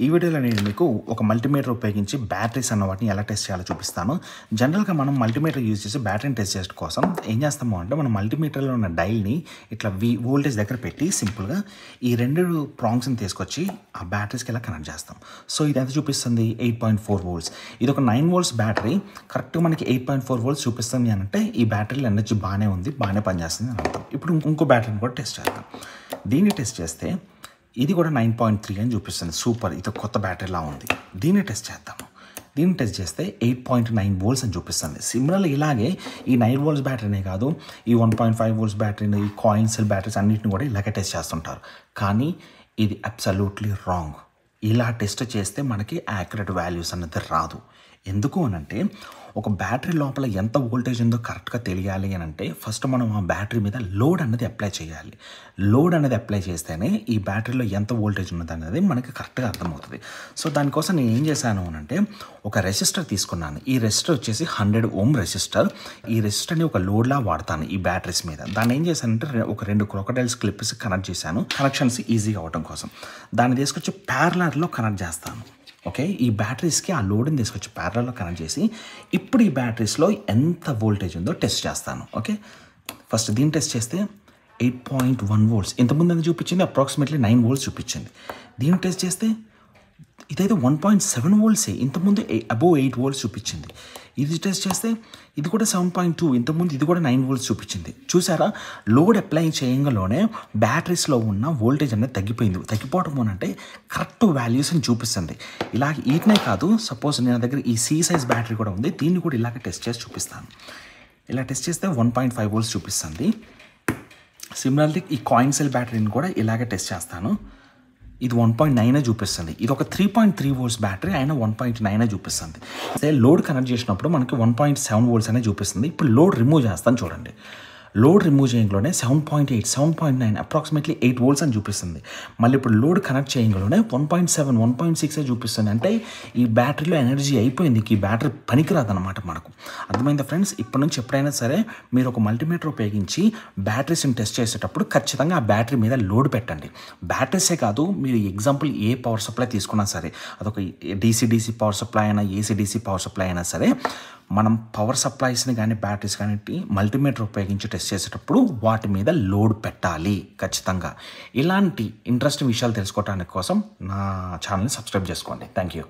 ఈ వీడియోలో నేను మీకు ఒక మల్టీమీటర్ ఉపయోగించి బ్యాటరీస్ అన్న వాటిని ఎలా టెస్ట్ చేయాలో చూపిస్తాను. జనరల్గా మనం మల్టీమీటర్ యూజ్ చేసి బ్యాటరీని టెస్ట్ చేయడం కోసం ఏం చేస్తాము అంటే మనం మల్టీమీటర్లో ఉన్న డైల్ని ఇట్లా వోల్టేజ్ దగ్గర పెట్టి సింపుల్గా ఈ రెండు ప్రాంగ్స్ని తీసుకొచ్చి ఆ బ్యాటరీస్కి ఇలా కనెక్ట్ చేస్తాం. సో ఇది ఎంత చూపిస్తుంది? 8.4 volts. ఇది ఒక 9 volts బ్యాటరీ. కరెక్ట్గా మనకి 8.4 volts చూపిస్తుంది అని అంటే ఈ బ్యాటరీలో ఎనర్జీ బాగానే ఉంది, బాగానే పనిచేస్తుంది అని అర్థం. ఇప్పుడు ఇంకో బ్యాటరీని కూడా టెస్ట్ చేద్దాం. దీన్ని టెస్ట్ చేస్తే ఇది కూడా 9.3 అని చూపిస్తుంది. సూపర్, ఇది కొత్త బ్యాటరీలా ఉంది. దీన్ని టెస్ట్ చేద్దాము. దీన్ని టెస్ట్ చేస్తే 8.9 volts అని చూపిస్తుంది. సిమిలర్లీ ఇలాగే ఈ 9 volts బ్యాటరీనే కాదు, ఈ 1.5 volts బ్యాటరీని, ఈ కాయిన్ సెల్ బ్యాటరీస్ అన్నింటిని కూడా ఇలాగే టెస్ట్ చేస్తుంటారు. కానీ ఇది అబ్సల్యూట్లీ రాంగ్. ఇలా టెస్ట్ చేస్తే మనకి యాక్యురేట్ వాల్యూస్ అన్నది రాదు. ఎందుకు అనంటే ఒక బ్యాటరీ లోపల ఎంత వోల్టేజ్ ఉందో కరెక్ట్గా తెలియాలి అని అంటే ఫస్ట్ మనం ఆ బ్యాటరీ మీద లోడ్ అన్నది అప్లై చేయాలి. లోడ్ అనేది అప్లై చేస్తేనే ఈ బ్యాటరీలో ఎంత వోల్టేజ్ ఉన్నది అనేది మనకి కరెక్ట్గా అర్థమవుతుంది. సో దానికోసం నేను ఏం చేశాను అని అంటే ఒక రెసిస్టర్ తీసుకున్నాను. ఈ రెసిస్టర్ వచ్చేసి 100 ohm రెసిస్టర్. ఈ రెసిస్టర్ని ఒక లోడ్లా వాడతాను ఈ బ్యాటరీస్ మీద. దాన్ని ఏం చేశానంటే ఒక 2 క్రొకడైల్స్ క్లిప్స్ కనెక్ట్ చేశాను, కనెక్షన్స్ ఈజీగా అవడం కోసం. దాన్ని తీసుకొచ్చి ప్యారలర్లో కనెక్ట్ చేస్తాను. ఓకే, ఈ బ్యాటరీస్కి ఆ లోడ్ని తీసుకొచ్చి ప్యారలర్లో కనెక్ట్ చేసి ఇప్పుడు ఈ బ్యాటరీస్లో ఎంత వోల్టేజ్ ఉందో టెస్ట్ చేస్తాను. ఓకే, ఫస్ట్ దీన్ని టెస్ట్ చేస్తే 8.1 volts. ఇంతకుముందు ఎంత చూపించింది? అప్రాక్సిమేట్లీ 9 volts చూపించింది. దీన్ని టెస్ట్ చేస్తే ఇదైతే 1.7 volts. ఇంతకుముందు అబోవ్ 8 volts చూపించింది. ఇది టెస్ట్ చేస్తే ఇది కూడా 7.2. ఇంతకుముందు ఇది కూడా 9 volts చూపించింది. చూసారా, లోడ్ అప్లై చేయగానే బ్యాటరీస్లో ఉన్న వోల్టేజ్ అనేది తగ్గిపోవడం అంటే కరెక్ట్ వాల్యూస్ని చూపిస్తుంది. ఇలాగ వీటినే కాదు, సపోజ్ నేను దగ్గర ఈ C సైజ్ బ్యాటరీ కూడా ఉంది, దీన్ని కూడా ఇలాగ టెస్ట్ చేసి చూపిస్తాను. ఇలా టెస్ట్ చేస్తే 1.5 volts చూపిస్తుంది. సిమిలర్లీ ఈ కాయిన్ సెల్ బ్యాటరీని కూడా ఇలాగే టెస్ట్ చేస్తాను. ఇది 1.9 చూపిస్తుంది. ఇది ఒక 3.3 volts బ్యాటరీ అయినా 1.9 చూపిస్తుంది. అదే లోడ్ కనెక్ట్ చేసినప్పుడు మనకి 1.7 volts అనే చూపిస్తుంది. ఇప్పుడు లోడ్ రిమూవ్ చేస్తాను చూడండి. లోడ్ రిమూవ్ చేయడంలోనే 7.8, 7.9 అప్రాక్సిమేట్లీ 8 volts అని చూపిస్తుంది. మళ్ళీ ఇప్పుడు లోడ్ కనెక్ట్ చేయడంలోనే 1.7, 1.6 చూపిస్తుంది. అంటే ఈ బ్యాటరీలో ఎనర్జీ అయిపోయింది, ఈ బ్యాటరీ పనికిరాదు అనమాట మనకు. అర్థమైందా ఫ్రెండ్స్? ఇప్పటి నుంచి ఎప్పుడైనా సరే మీరు ఒక మల్టీమీటర్ ఉపయోగించి బ్యాటరీస్ని టెస్ట్ చేసేటప్పుడు ఖచ్చితంగా ఆ బ్యాటరీ మీద లోడ్ పెట్టండి. బ్యాటరీసే కాదు, మీరు ఎగ్జాంపుల్ ఏ పవర్ సప్లై తీసుకున్నా సరే, అదొక DC పవర్ సప్లై అయినా AC/DC పవర్ సప్లై అయినా సరే, మనం పవర్ సప్లైస్ని కానీ బ్యాటరీస్ కానీ మల్టీమీటర్ ఉపయోగించి టెస్ట్ చేసేటప్పుడు వాటి మీద లోడ్ పెట్టాలి ఖచ్చితంగా. ఇలాంటి ఇంట్రెస్టింగ్ విషయాలు తెలుసుకోవడానికి కోసం నా ఛానల్ని సబ్స్క్రైబ్ చేసుకోండి. Thank you.